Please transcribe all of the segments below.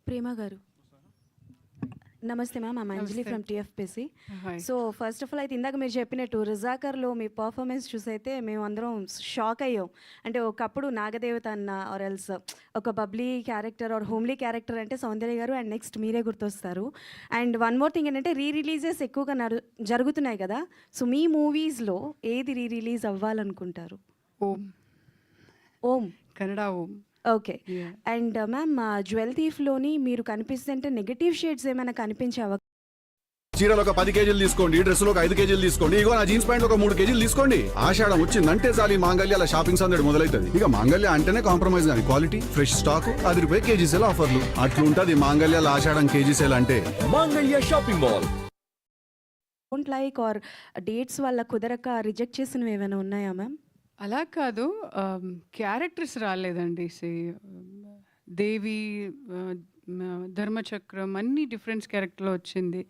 ప్రేమ గారు నమస్తే ma'am, I'm Anjali from TFPC. So first of all అయితే ఇందాక మీరు చెప్పినట్టు రిజాకర్లో మీ పర్ఫార్మెన్స్ చూసైతే మేము అందరం షాక్ అయ్యాం. అంటే ఒకప్పుడు నాగదేవత అన్న ఆర్ ఎల్స్ ఒక bubbly character or homely character అంటే సౌందర్య గారు, అండ్ నెక్స్ట్ మీరే గుర్తొస్తారు. అండ్ వన్ మోర్ థింగ్ ఏంటంటే రిలీజెస్ ఎక్కువగా జరుగుతున్నాయి కదా, సో మీ మూవీస్లో ఏది రిలీజ్ అవ్వాలనుకుంటారు? Om. Om Kannada Om. Okay. And ma'am jewel థీఫ్లోని మీరు కనిపిస్తుంటే నెగటివ్ షేడ్స్ ఏమైనా కనిపించే చీరలు ఒక 10 కేజీలు తీసుకోండి, డ్రెస్సులు ఒక 5 కేజీలు తీసుకోండి, ఇగో నా జీన్స్ ప్యాంట్ ఒక 3 కేజీలు తీసుకోండి. ఆషాఢం వచ్చిందంటే చాలు మాంగళ్యాల షాపింగ్ సందడి మొదలైతుంది. ఇక మాంగళ్య అంటేనే కాంప్రమైజ్ కానీ quality, fresh stock, ₹10 KG sale ఆఫర్లు అట్లుంటది మాంగళ్యాల ఆషాఢం కేజీ సేల్ అంటే. Mangalya shopping mall. Don't like or dates వల్ల కుదరక రిజెక్ట్ చేసినవి ఏమైనా ఉన్నాయా మ్యామ్? అలా కాదు, క్యారెక్టర్స్ రాలేదండి. దేవి, ధర్మచక్రం అన్ని డిఫరెంట్ క్యారెక్టర్లో వచ్చింది.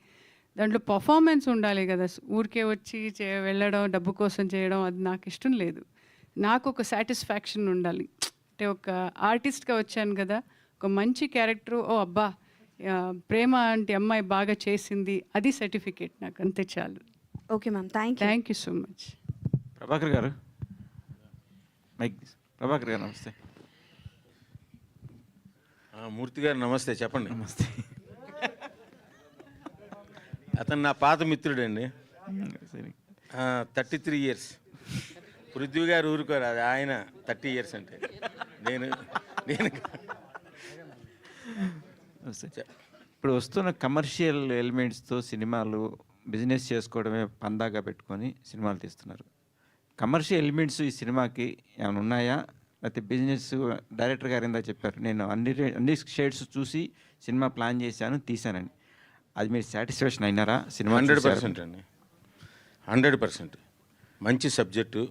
దాంట్లో పర్ఫార్మెన్స్ ఉండాలి కదా, ఊరికే వచ్చి వెళ్ళడం డబ్బు కోసం చేయడం అది నాకు ఇష్టం లేదు. నాకు ఒక సాటిస్ఫాక్షన్ ఉండాలి. అంటే ఒక ఆర్టిస్ట్గా వచ్చాను కదా, ఒక మంచి క్యారెక్టర్, ఓ అబ్బా ప్రేమ అంటే అమ్మాయి బాగా చేసింది, అది సర్టిఫికేట్ నాకు, అంతే చాలు. Okay ma'am, thank you so much. Prabhakar గారు, ప్రభాకర్ గారు నమస్తే. మూర్తి గారు నమస్తే, చెప్పండి. నమస్తే. అతను నా పాత మిత్రుడండి, 33 ఇయర్స్. పృథ్వీ గారు ఊరుకోరు, అది ఆయన 30 ఇయర్స్ అంటే నేను ఇప్పుడు వస్తున్న కమర్షియల్ ఎలిమెంట్స్తో సినిమాలు బిజినెస్ చేసుకోవడమే పందాగా పెట్టుకొని సినిమాలు తీస్తున్నారు. కమర్షియల్ ఎలిమెంట్స్ ఈ సినిమాకి ఏమైనా ఉన్నాయా, లేకపోతే బిజినెస్? డైరెక్టర్ గారు ఇందా చెప్పారు, నేను అన్ని షేడ్స్ చూసి సినిమా ప్లాన్ చేశాను, తీశానని. అది మీరు సాటిస్ఫాక్షన్ అయినారా సినిమా? 100% అండి, 100%. మంచి సబ్జెక్టు,